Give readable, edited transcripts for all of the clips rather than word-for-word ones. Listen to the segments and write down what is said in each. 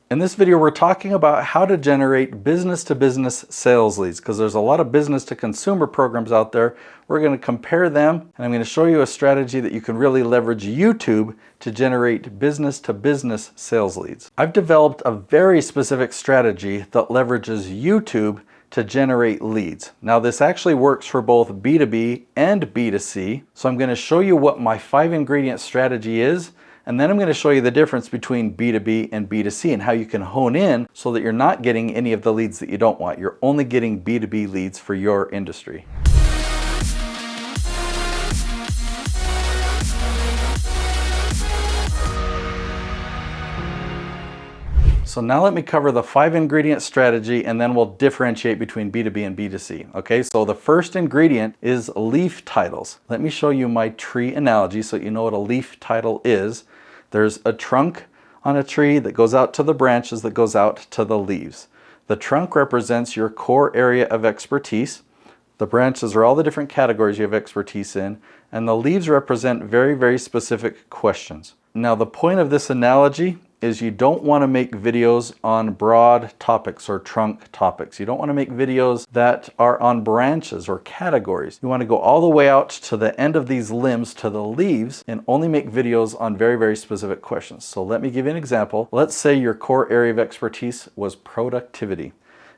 In this video, we're talking about how to generate business-to-business sales leads, because there's a lot of business-to-consumer programs out there. We're going to compare them, and I'm going to show you a strategy that you can really leverage YouTube to generate business-to-business sales leads. I've developed a very specific strategy that leverages YouTube to generate leads. Now, this actually works for both B2B and B2C. So I'm going to show you what my 5-ingredient strategy is, and then I'm going to show you the difference between B2B and B2C and how you can hone in so that you're not getting any of the leads that you don't want. You're only getting B2B leads for your industry. So now let me cover the 5-ingredient strategy, and then we'll differentiate between B2B and B2C. Okay, so the first ingredient is leaf titles. Let me show you my tree analogy so you know what a leaf title is. There's a trunk on a tree that goes out to the branches that goes out to the leaves. The trunk represents your core area of expertise. The branches are all the different categories you have expertise in, and the leaves represent very, very specific questions. Now, the point of this analogy is you don't want to make videos on broad topics or trunk topics. You don't want to make videos that are on branches or categories. You want to go all the way out to the end of these limbs, to the leaves, and only make videos on very, very specific questions. So let me give you an example. Let's say your core area of expertise was productivity.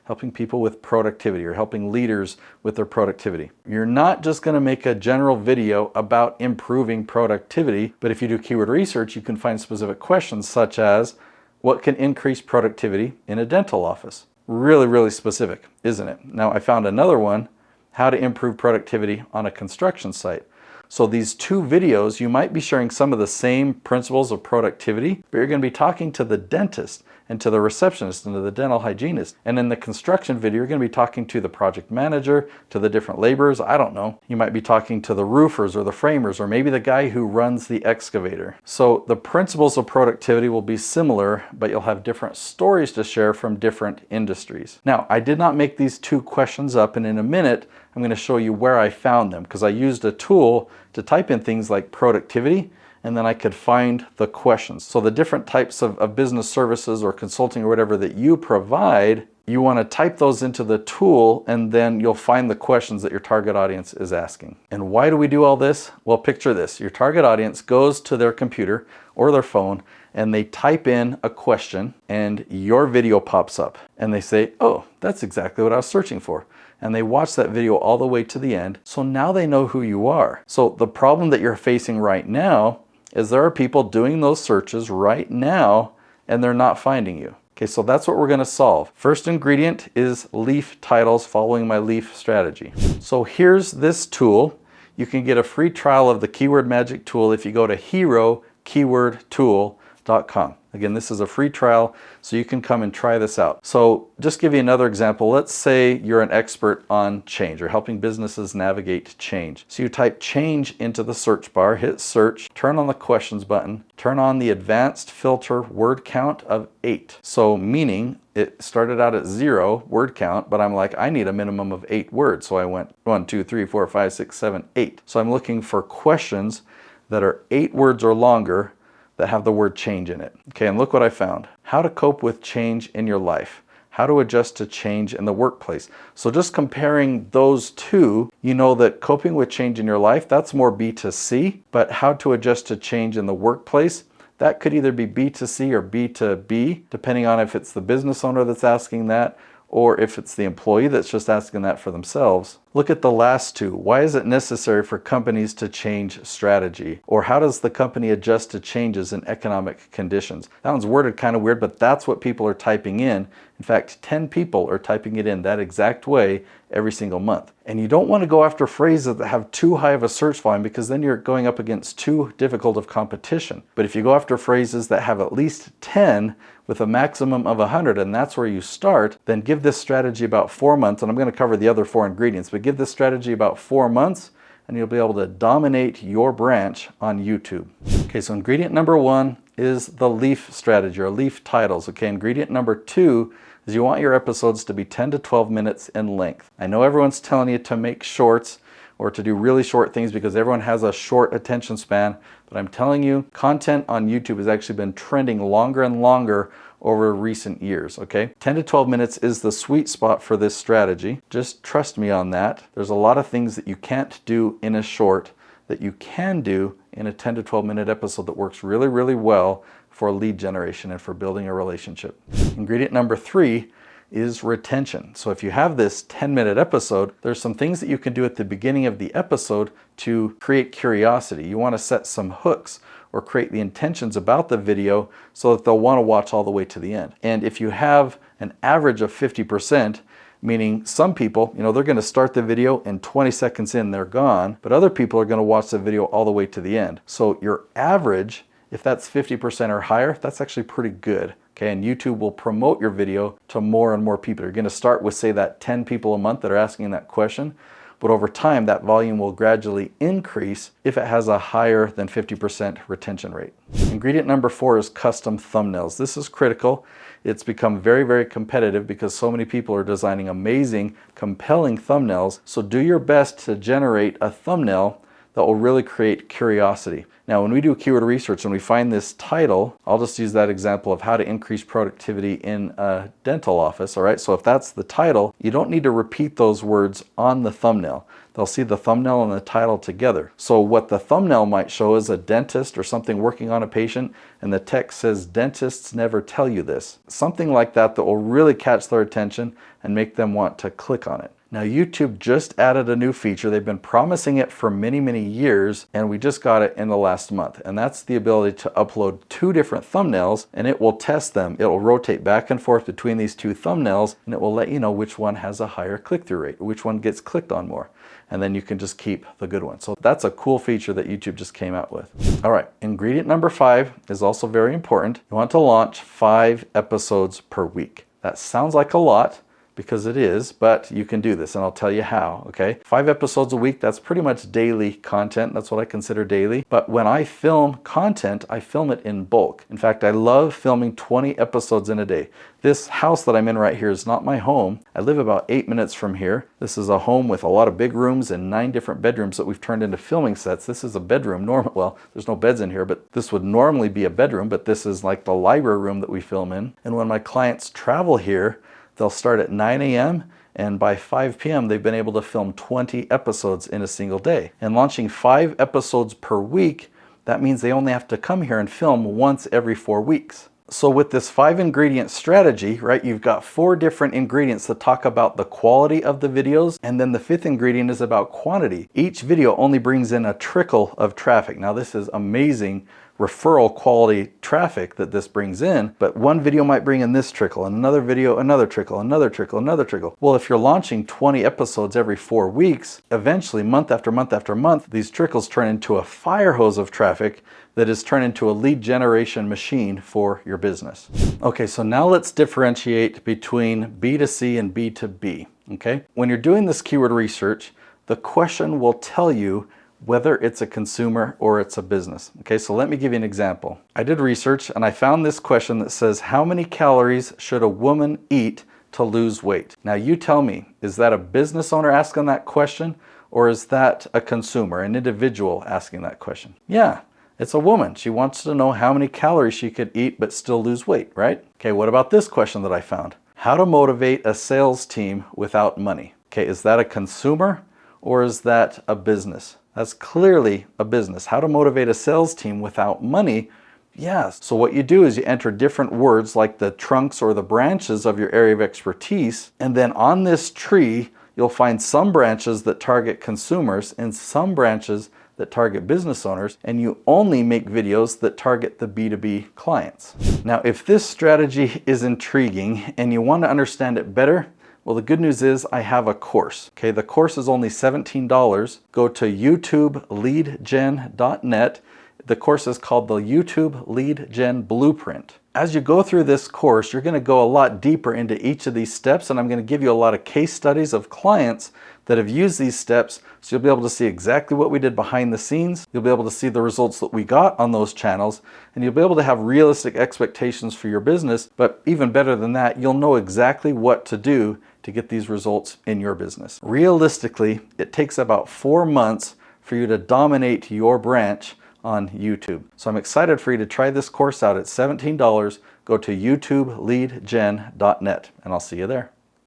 Helping people with productivity or helping leaders with their productivity. You're not just going to make a general video about improving productivity, but if you do keyword research, you can find specific questions such as, what can increase productivity in a dental office? Really, really specific, isn't it? Now, I found another one, how to improve productivity on a construction site. So these two videos, you might be sharing some of the same principles of productivity, but you're going to be talking to the dentist and to the receptionist and to the dental hygienist. And in the construction video, you're going to be talking to the project manager, to the different laborers. I don't know. You might be talking to the roofers or the framers, or maybe the guy who runs the excavator. So the principles of productivity will be similar, but you'll have different stories to share from different industries. Now, I did not make these two questions up, and in a minute, I'm going to show you where I found them, because I used a tool to type in things like productivity, and then I could find the questions. So the different types of business services or consulting or whatever that you provide, you want to type those into the tool, and then you'll find the questions that your target audience is asking. And why do we do all this? Well, picture this. Your target audience goes to their computer or their phone, and they type in a question, and your video pops up. And they say, oh, that's exactly what I was searching for. And they watch that video all the way to the end. So now they know who you are. So the problem that you're facing right now is there are people doing those searches right now, and they're not finding you. Okay, so that's what we're going to solve. First ingredient is leaf titles following my leaf strategy. So here's this tool. You can get a free trial of the Keyword Magic tool if you go to herokeywordtool.com. Again, this is a free trial, so you can come and try this out. So just give you another example. Let's say you're an expert on change or helping businesses navigate change. So you type change into the search bar, hit search, turn on the questions button, turn on the advanced filter word count of 8. So meaning it started out at 0 word count, but I'm like, I need a minimum of 8 words. So I went 1, 2, 3, 4, 5, 6, 7, 8. So I'm looking for questions that are 8 words or longer that have the word change in it. Okay, and look what I found. How to cope with change in your life. How to adjust to change in the workplace. So just comparing those two, you know that coping with change in your life, that's more B2C, but how to adjust to change in the workplace, that could either be B2C or B2B, depending on if it's the business owner that's asking that, or if it's the employee that's just asking that for themselves. Look at the last two. Why is it necessary for companies to change strategy? Or how does the company adjust to changes in economic conditions? That one's worded kind of weird, but that's what people are typing in. In fact, 10 people are typing it in that exact way every single month. And you don't want to go after phrases that have too high of a search volume, because then you're going up against too difficult of competition. But if you go after phrases that have at least 10 with a maximum of 100, and that's where you start, then give this strategy about 4 months, and I'm going to cover the other 4 ingredients, but give this strategy about 4 months, and you'll be able to dominate your branch on YouTube. Okay, so ingredient number 1 is the leaf strategy, or leaf titles. Okay, ingredient number 2 is you want your episodes to be 10 to 12 minutes in length. I know everyone's telling you to make shorts or to do really short things because everyone has a short attention span, but I'm telling you, content on YouTube has actually been trending longer and longer over recent years, okay? 10 to 12 minutes is the sweet spot for this strategy. Just trust me on that. There's a lot of things that you can't do in a short that you can do in a 10 to 12 minute episode that works really, really well for lead generation and for building a relationship. Ingredient number 3 is retention. So if you have this 10-minute episode, there's some things that you can do at the beginning of the episode to create curiosity. You want to set some hooks or create the intentions about the video so that they'll want to watch all the way to the end. And if you have an average of 50%, meaning some people, they're going to start the video and 20 seconds in, they're gone, but other people are going to watch the video all the way to the end. So your average, if that's 50% or higher, that's actually pretty good. Okay, and YouTube will promote your video to more and more people. You're going to start with, say, that 10 people a month that are asking that question, but over time that volume will gradually increase if it has a higher than 50% retention rate. Ingredient number 4 is custom thumbnails. This is critical. It's become very, very competitive because so many people are designing amazing, compelling thumbnails. So do your best to generate a thumbnail that will really create curiosity. Now, when we do keyword research and we find this title, I'll just use that example of how to increase productivity in a dental office, all right? So if that's the title, you don't need to repeat those words on the thumbnail. They'll see the thumbnail and the title together. So what the thumbnail might show is a dentist or something working on a patient, and the text says, "Dentists never tell you this." Something like that that will really catch their attention and make them want to click on it. Now, YouTube just added a new feature. They've been promising it for many, many years, and we just got it in the last month. And that's the ability to upload 2 different thumbnails, and it will test them. It will rotate back and forth between these 2 thumbnails, and it will let you know which one has a higher click-through rate, which one gets clicked on more. And then you can just keep the good one. So that's a cool feature that YouTube just came out with. All right, ingredient number 5 is also very important. You want to launch 5 episodes per week. That sounds like a lot, because it is, but you can do this, and I'll tell you how, okay? 5 episodes a week, that's pretty much daily content. That's what I consider daily. But when I film content, I film it in bulk. In fact, I love filming 20 episodes in a day. This house that I'm in right here is not my home. I live about 8 minutes from here. This is a home with a lot of big rooms and 9 different bedrooms that we've turned into filming sets. This is a bedroom, well, there's no beds in here, but this would normally be a bedroom, but this is like the library room that we film in. And when my clients travel here, they'll start at 9 a.m. and by 5 p.m. they've been able to film 20 episodes in a single day. And launching 5 episodes per week, that means they only have to come here and film once every 4 weeks. So with this 5 ingredient strategy, right, you've got 4 different ingredients that talk about the quality of the videos, and then the 5th ingredient is about quantity. Each video only brings in a trickle of traffic. Now this is amazing referral quality traffic that this brings in, but one video might bring in this trickle, and another video, another trickle, another trickle, another trickle. Well, if you're launching 20 episodes every 4 weeks, eventually month after month after month, these trickles turn into a fire hose of traffic that is turned into a lead generation machine for your business. Okay, so now let's differentiate between B2C and B2B, okay? When you're doing this keyword research, the question will tell you whether it's a consumer or it's a business. Okay, so let me give you an example. I did research and I found this question that says, how many calories should a woman eat to lose weight? Now you tell me, is that a business owner asking that question, or is that a consumer, an individual asking that question? Yeah, it's a woman. She wants to know how many calories she could eat but still lose weight, right? Okay, what about this question that I found? How to motivate a sales team without money. Okay, is that a consumer or is that a business? That's clearly a business. How to motivate a sales team without money? Yes. So what you do is you enter different words like the trunks or the branches of your area of expertise, and then on this tree, you'll find some branches that target consumers and some branches that target business owners, and you only make videos that target the B2B clients. Now, if this strategy is intriguing and you want to understand it better, well, the good news is I have a course. Okay, the course is only $17. Go to youtubeleadgen.net. The course is called the YouTube Lead Gen Blueprint. As you go through this course, you're going to go a lot deeper into each of these steps, and I'm going to give you a lot of case studies of clients that have used these steps, so you'll be able to see exactly what we did behind the scenes. You'll be able to see the results that we got on those channels, and you'll be able to have realistic expectations for your business, but even better than that, you'll know exactly what to do to get these results in your business. Realistically, it takes about 4 months for you to dominate your branch on YouTube. So I'm excited for you to try this course out. It's $17. go to youtubeleadgen.net, and I'll see you there.